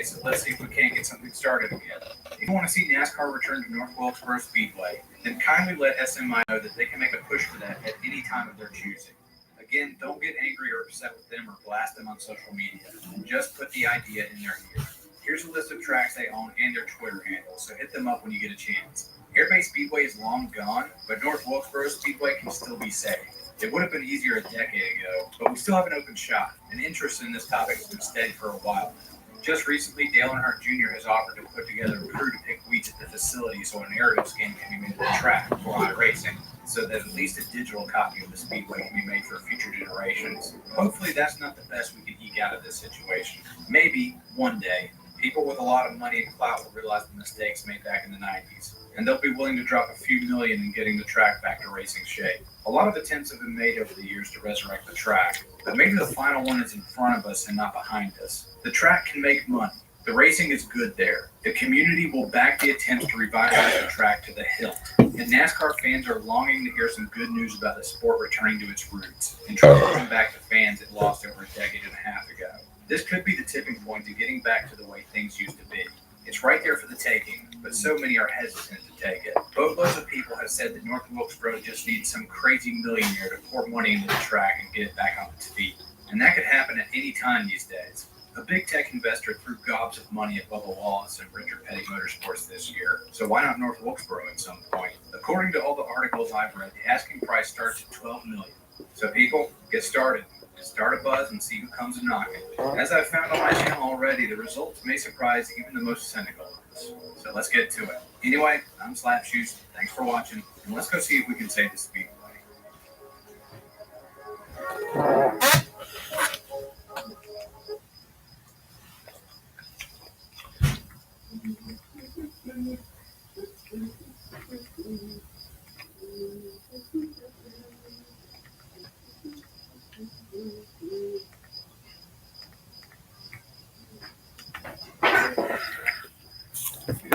so let's see if we can't get something started again. If you want to see NASCAR return to North Wilkesboro Speedway, then kindly let SMI know that they can make a push for that at any time of their choosing. Again, don't get angry or upset with them or blast them on social media. Just put the idea in their ear. Here's a list of tracks they own and their Twitter handles, so hit them up when you get a chance. Airbase Speedway is long gone, but North Wilkesboro Speedway can still be saved. It would have been easier a decade ago, but we still have an open shot, and interest in this topic has been steady for a while now. Just recently, Dale Earnhardt Jr. has offered to put together a crew to pick weeds at the facility so an aerial scan can be made of the track for iRacing, so that at least a digital copy of the Speedway can be made for future generations. Hopefully that's not the best we can eke out of this situation. Maybe, one day, people with a lot of money and clout will realize the mistakes made back in the 90s, and they'll be willing to drop a few million in getting the track back to racing shape. A lot of attempts have been made over the years to resurrect the track, but maybe the final one is in front of us and not behind us. The track can make money. The racing is good there. The community will back the attempts to revitalize the track to the hilt. And NASCAR fans are longing to hear some good news about the sport returning to its roots and trying to bring back the fans it lost over a decade and a half ago. This could be the tipping point to getting back to the way things used to be. It's right there for the taking, but so many are hesitant to take it. Boatloads of people have said that North Wilkesboro just needs some crazy millionaire to pour money into the track and get it back on its feet. And that could happen at any time these days. A big tech investor threw gobs of money at Bubba Wallace and Richard Petty Motorsports this year, so why not North Wilkesboro at some point? According to all the articles I've read, the asking price starts at $12 million. So people, get started. Start a buzz and see who comes a knocking. As I've found on my channel already, the results may surprise even the most cynical ones. So let's get to it. Anyway, I'm Slapshoes. Thanks for watching, and let's go see if we can save the Speedway.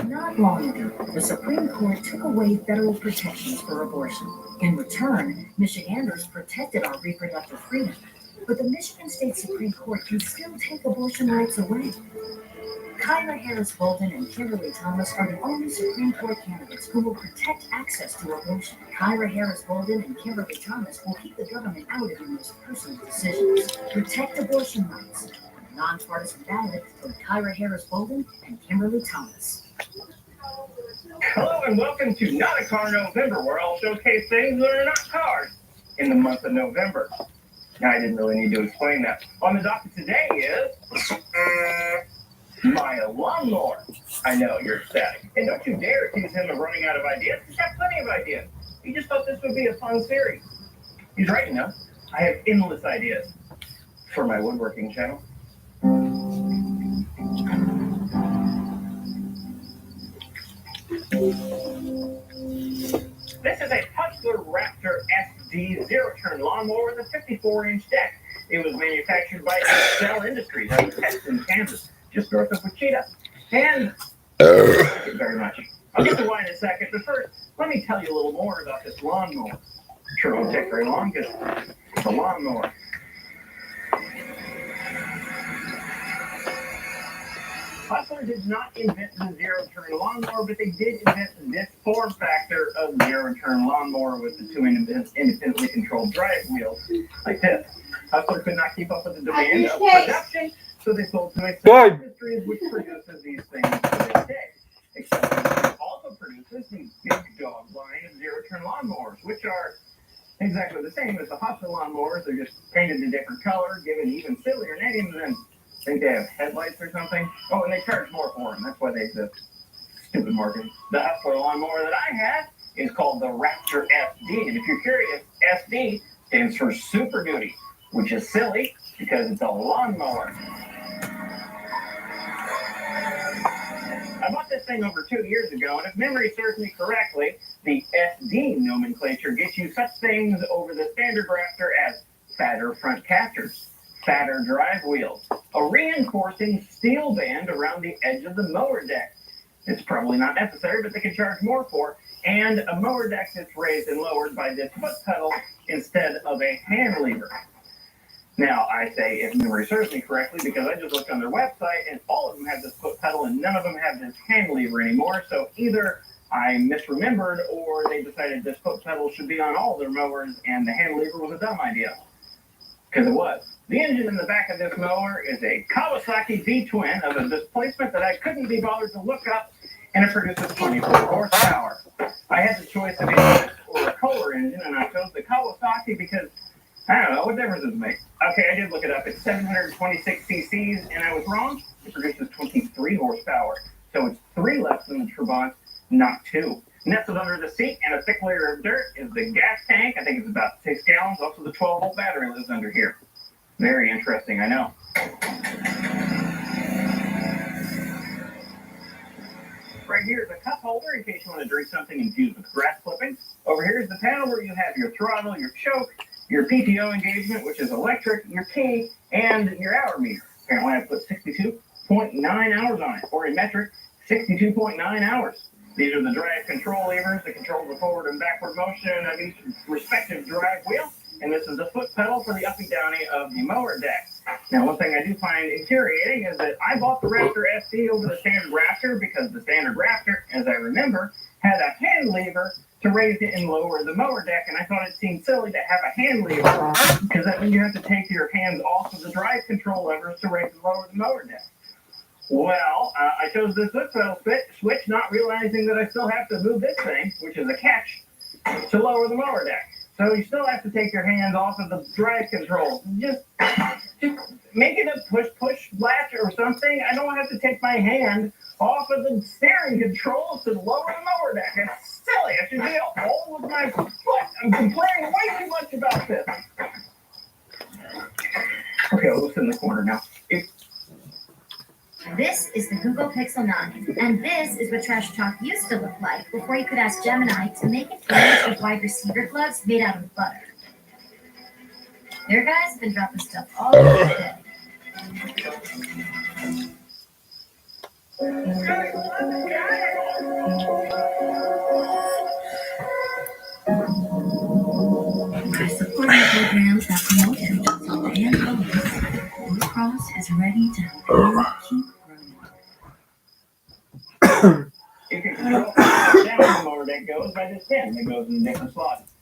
Not long ago, the Supreme Court took away federal protections for abortion. In return, Michiganders protected our reproductive freedom. But the Michigan State Supreme Court can still take abortion rights away. Kyra Harris Bolden and Kimberly Thomas are the only Supreme Court candidates who will protect access to abortion. Kyra Harris Bolden and Kimberly Thomas will keep the government out of your most personal decisions. Protect abortion rights. On a nonpartisan ballot for Kyra Harris Bolden and Kimberly Thomas. Hello and welcome to Not a Car November, where I'll showcase things that are not cars in the month of November. Now, I didn't really need to explain that. On the docket today is my lawnmower. I know, you're ecstatic. And don't you dare accuse him of running out of ideas. He's got plenty of ideas. He just thought this would be a fun series. He's right, you know. I have endless ideas for my woodworking channel. This is a Hustler Raptor SD zero-turn lawnmower with a 54-inch deck. It was manufactured by Excel Industries out of Texas, Kansas, just north of Wichita. And thank you very much. I'll get to why in a second, but first, let me tell you a little more about this lawnmower. Sure won't take very long because it's a lawnmower. Hustler did not invent the zero-turn lawnmower, but they did invent this form factor of zero-turn lawnmower with the two independently controlled drive wheels, like this. Hustler could not keep up with the demand of production, so they sold to Excel Industries, which produces these things to this day. Excel Industries also produces the big dog line of zero-turn lawnmowers, which are exactly the same as the Hustler lawnmowers. They're just painted a different color, given even sillier names, and I think they have headlights or something. Oh, and they charge more for them. That's why they exist. Stupid marketing. The Hustler lawnmower that I have is called the Raptor SD. And if you're curious, SD stands for Super Duty, which is silly because it's a lawnmower. I bought this thing over 2 years ago, and if memory serves me correctly, the SD nomenclature gets you such things over the standard Raptor as fatter front casters, fatter drive wheels, a reinforcing steel band around the edge of the mower deck. It's probably not necessary, but they can charge more for, and a mower deck that's raised and lowered by this foot pedal instead of a hand lever. Now, I say, if memory serves me correctly, because I just looked on their website and all of them have this foot pedal and none of them have this hand lever anymore. So either I misremembered or they decided this foot pedal should be on all their mowers and the hand lever was a dumb idea. Because it was. The engine in the back of this mower is a Kawasaki V-twin of a displacement that I couldn't be bothered to look up, and it produces 24 horsepower. I had the choice of either or a Kohler engine, and I chose the Kawasaki because, I don't know, what difference does it make? Okay, I did look it up. It's 726 cc's, and I was wrong. It produces 23 horsepower. So it's 3 less than the Trabant, not 2. Nestled under the seat and a thick layer of dirt is the gas tank. I think it's about 6 gallons. Also, the 12-volt battery lives under here. Very interesting, I know. Right here is a cup holder in case you want to drink something infused with grass clippings. Over here is the panel where you have your throttle, your choke, your PTO engagement, which is electric, your key, and your hour meter. Apparently, I put 62.9 hours on it, or in metric, 62.9 hours. These are the drive control levers that control the forward and backward motion of each respective drive wheel. And this is the foot pedal for the uppy-downy of the mower deck. Now, one thing I do find infuriating is that I bought the Raptor SD over the standard Raptor because the standard Raptor, as I remember, had a hand lever to raise it and lower the mower deck. And I thought it seemed silly to have a hand lever because that means you have to take your hands off of the drive control levers to raise and lower the mower deck. Well, I chose this foot pedal switch, not realizing that I still have to move this thing, which is a catch, to lower the mower deck. So you still have to take your hands off of the drive control. Just make it a push latch or something. I don't have to take my hand off of the steering control to lower the mower deck. It's silly. I should be all with my foot. I'm complaining way too much about this. Okay, I'll go sit in the corner now. This is the Google Pixel 9, and this is what Trash Talk used to look like before you could ask Gemini to make an image of wide receiver gloves made out of butter. Their guys have been dropping stuff all over the day. By supporting programs that promote health and wellness, Blue Cross is ready to help you keep growing. You can control how down the mower deck goes by this pin that goes in different slots.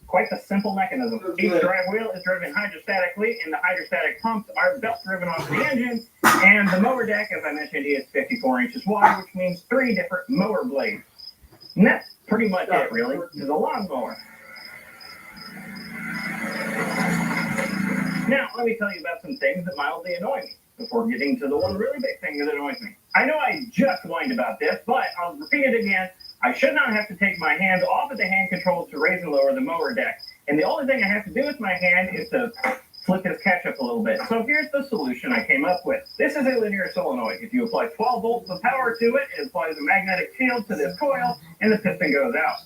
Quite the simple mechanism. Each drive wheel is driven hydrostatically, and the hydrostatic pumps are belt-driven onto the engine, and the mower deck, as I mentioned, is 54 inches wide, which means 3 different mower blades. And that's pretty much it, really. It's a lawnmower. Now, let me tell you about some things that mildly annoy me before getting to the one really big thing that annoys me. I know I just whined about this, but I'll repeat it again. I should not have to take my hands off of the hand controls to raise and lower the mower deck. And the only thing I have to do with my hand is to flip this catch up a little bit. So here's the solution I came up with. This is a linear solenoid. If you apply 12 volts of power to it, it applies a magnetic field to this coil, and the piston goes out.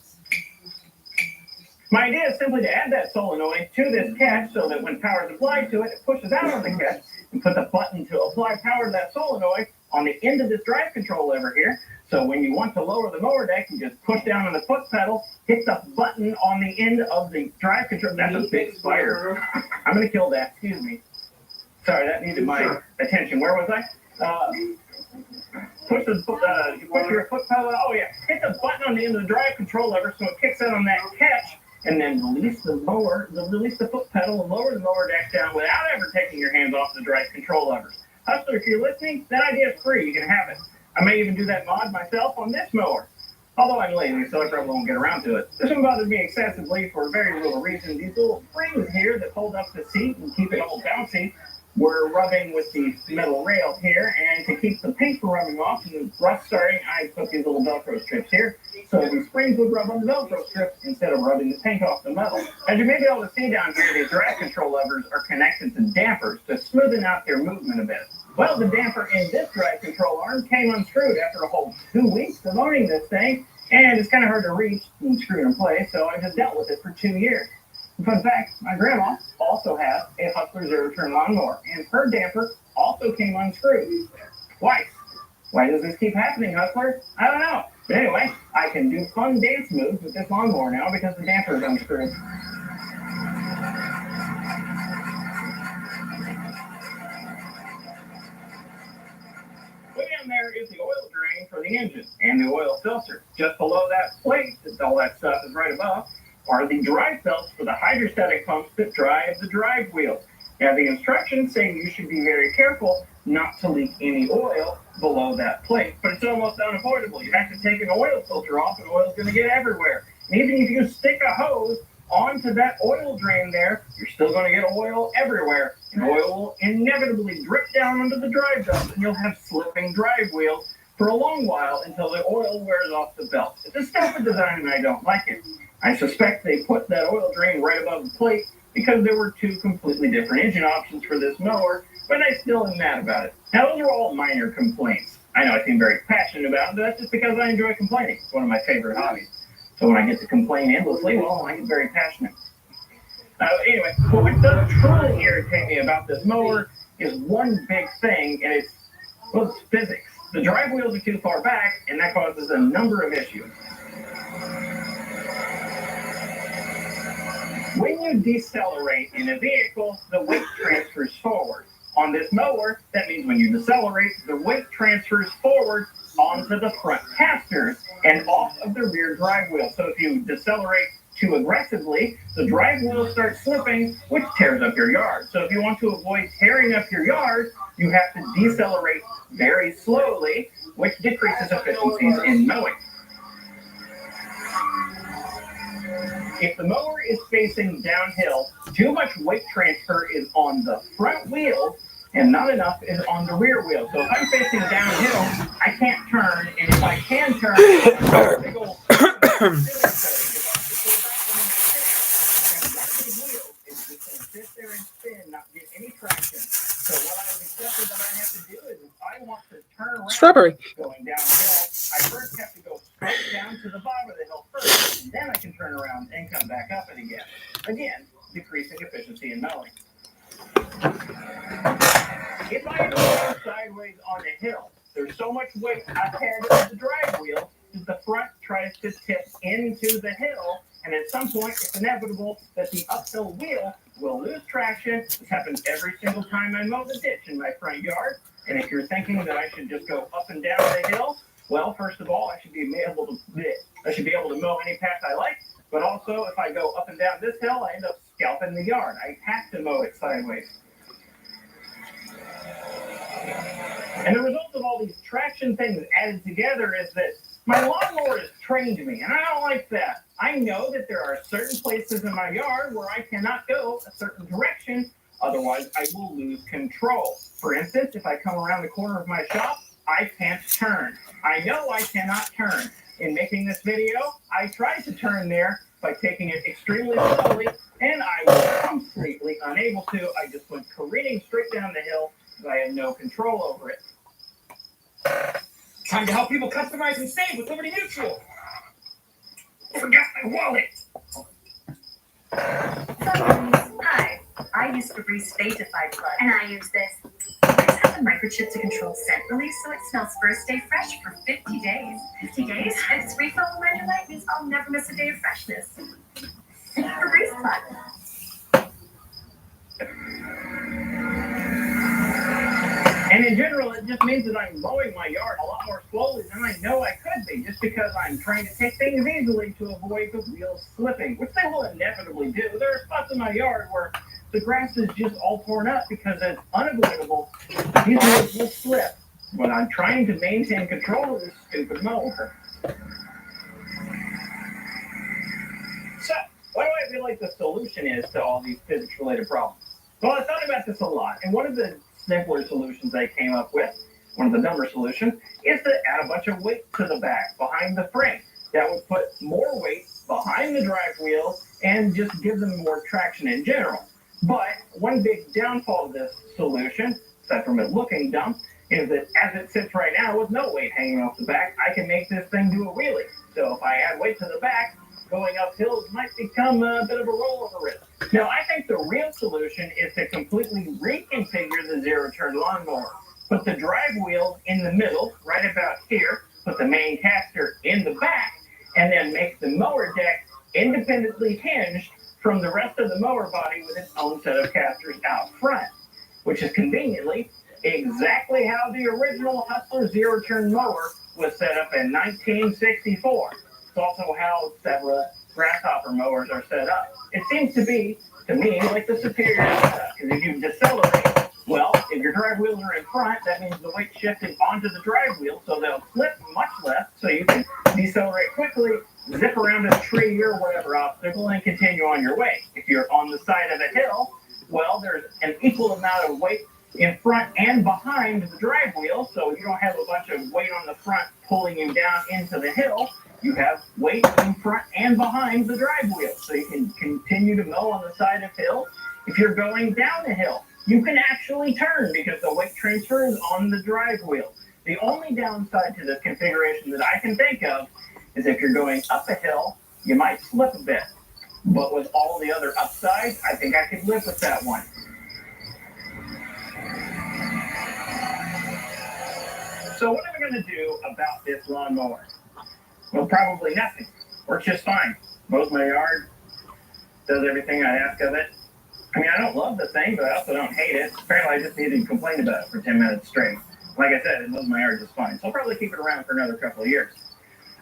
My idea is simply to add that solenoid to this catch so that when power is applied to it, it pushes out on the catch and put the button to apply power to that solenoid on the end of this drive control lever here. So when you want to lower the mower deck, you just push down on the foot pedal, hit the button on the end of the drive control. That's a big spider. I'm going to kill that. Excuse me. Sorry, that needed my attention. Where was I? Push your foot pedal. Oh, yeah. Hit the button on the end of the drive control lever so it kicks out on that catch. And then release the foot pedal and lower the mower deck down without ever taking your hands off the drive control levers. Hustler, if you're listening, that idea is free. You can have it. I may even do that mod myself on this mower. Although I'm lazy, so I probably won't get around to it. This one bothers me excessively for a very little reason. These little springs here that hold up the seat and keep it all bouncy were rubbing with the metal rail here, and to keep the paint from rubbing off and the rust starting, I put these little Velcro strips here, so the springs would rub on the Velcro strips instead of rubbing the paint off the metal. As you may be able to see down here, these drive control levers are connected to dampers to smoothen out their movement a bit. Well, the damper in this drive control arm came unscrewed after a whole 2 weeks of owning this thing, and it's kind of hard to reach and screw it in place, so I just dealt with it for 2 years. Fun fact, my grandma also has a Hustler zero-turn lawnmower, and her damper also came unscrewed twice. Why does this keep happening, Hustler? I don't know. But anyway, I can do fun dance moves with this lawnmower now because the damper is unscrewed. is the oil drain for the engine and the oil filter. Just below that plate, that all that stuff is right above, are the drive belts for the hydrostatic pumps that drive the drive wheel. Now, the instructions say you should be very careful not to leak any oil below that plate, but it's almost unavoidable. You have to take an oil filter off, and oil's going to get everywhere. And even if you stick a hose onto that oil drain there, you're still going to get oil everywhere. And oil will inevitably drip down onto the drive belt, and you'll have slipping drive wheels for a long while until the oil wears off the belt. It's a stupid design, and I don't like it. I suspect they put that oil drain right above the plate because there were two completely different engine options for this mower, but I still am mad about it. Now, those are all minor complaints. I know I seem very passionate about it, but that's just because I enjoy complaining. It's one of my favorite hobbies. So when I get to complain endlessly, well, I get very passionate. Anyway, what does truly irritate me about this mower is one big thing, and it's physics. The drive wheels are too far back, and that causes a number of issues. When you decelerate in a vehicle, the weight transfers forward. On this mower, that means when you decelerate, the weight transfers forward onto the front casters and off of the rear drive wheel. So if you decelerate too aggressively, the drive wheel starts slipping, which tears up your yard. So if you want to avoid tearing up your yard, you have to decelerate very slowly, which decreases efficiencies in mowing. If the mower is facing downhill, too much weight transfer is on the front wheel and not enough is on the rear wheel. So if I'm facing downhill, I can't turn, and if I can turn, I'm big old sit there and spin, not get any traction. So what I've accepted that I have to do is if I want to turn around going downhill, I first have to go straight down to the bottom of the hill first, and then I can turn around and come back up it again. Again, decreasing efficiency in mowing. If I am going sideways on a hill, there's so much weight ahead of the drive wheel that the front tries to tip into the hill, and at some point it's inevitable that the uphill wheel will lose traction. This happens every single time I mow the ditch in my front yard. And if you're thinking that I should just go up and down the hill, well, first of all, I should be able to mow any path I like. But also, if I go up and down this hill, I end up scalping the yard. I have to mow it sideways. And the result of all these traction things added together is that my lawnmower has trained me, and I don't like that. I know that there are certain places in my yard where I cannot go a certain direction, otherwise I will lose control. For instance, if I come around the corner of my shop, I can't turn. I know I cannot turn. In making this video, I tried to turn there by taking it extremely slowly, and I was completely unable to. I just went careening straight down the hill because I had no control over it. Time to help people customize and save with Liberty Mutual. Forgot my wallet. Hi, I use Febreze Stagify Plug. And I use this. This has a microchip to control scent release, so it smells first day fresh for 50 days. 50 days? And its refill reminder light means I'll never miss a day of freshness. Febreze Plug. And in general, it just means that I'm mowing my yard a lot more slowly than I know I could be, just because I'm trying to take things easily to avoid the wheels slipping, which they will inevitably do. There are spots in my yard where the grass is just all torn up because it's unavoidable. These wheels will slip when I'm trying to maintain control of this stupid mower. So, what do I feel like the solution is to all these physics-related problems? Well, I thought about this a lot, and one of the simpler solutions I came up with, one of the dumber solutions, is to add a bunch of weight to the back behind the frame. That would put more weight behind the drive wheel and just give them more traction in general. But one big downfall of this solution, aside from it looking dumb, is that as it sits right now with no weight hanging off the back, I can make this thing do a wheelie. So if I add weight to the back, going up hills might become a bit of a rollover risk. Now, I think the real solution is to completely reconfigure the zero-turn lawnmower. Put the drive wheel in the middle, right about here, put the main caster in the back, and then make the mower deck independently hinged from the rest of the mower body with its own set of casters out front, which is conveniently exactly how the original Hustler zero-turn mower was set up in 1964. It's also how several grasshopper mowers are set up. It seems to be, to me, like the superior setup, because if you decelerate, well, if your drive wheels are in front, that means the weight's shifting onto the drive wheel, so they'll slip much less, so you can decelerate quickly, zip around a tree or whatever obstacle, and continue on your way. If you're on the side of a hill, well, there's an equal amount of weight in front and behind the drive wheel, so you don't have a bunch of weight on the front pulling you down into the hill. You have weight in front and behind the drive wheel, so you can continue to mow on the side of hill. If you're going down the hill, you can actually turn because the weight transfer is on the drive wheel. The only downside to this configuration that I can think of is if you're going up a hill, you might slip a bit. But with all the other upsides, I think I could live with that one. So what am I going to do about this lawnmower? Well, probably nothing. Works just fine. Mows my yard, does everything I ask of it. I mean, I don't love the thing, but I also don't hate it. Apparently, I just need to complain about it for 10 minutes straight. Like I said, it mows my yard just fine. So I'll probably keep it around for another couple of years.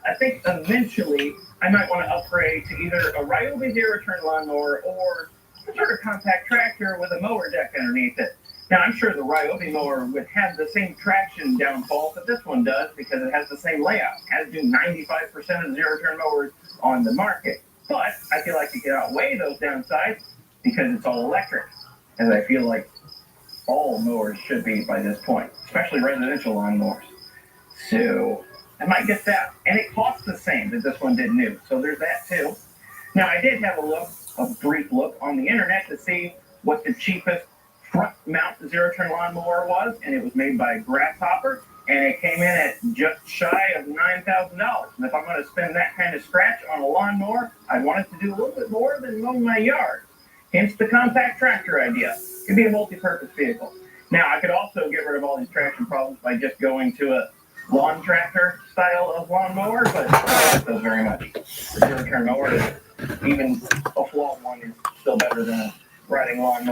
I think eventually I might want to upgrade to either a Ryobi zero-turn lawnmower or some sort of compact tractor with a mower deck underneath it. Now, I'm sure the Ryobi mower would have the same traction downfall that this one does because it has the same layout, as do 95% of the zero-turn mowers on the market. But I feel like you can outweigh those downsides because it's all electric, as I feel like all mowers should be by this point, especially residential lawnmowers. So I might get that. And it costs the same that this one did new, so there's that too. Now, I did have a brief look on the internet to see what the cheapest front mount zero-turn lawnmower was, and it was made by Grasshopper, and it came in at just shy of $9,000. And if I'm going to spend that kind of scratch on a lawnmower, I want it to do a little bit more than mow my yard. Hence the compact tractor idea. It could be a multi-purpose vehicle. Now, I could also get rid of all these traction problems by just going to a lawn tractor style of lawnmower, but I don't like those very much. The zero-turn mower, even a flawed one, is still better than a riding lawnmower.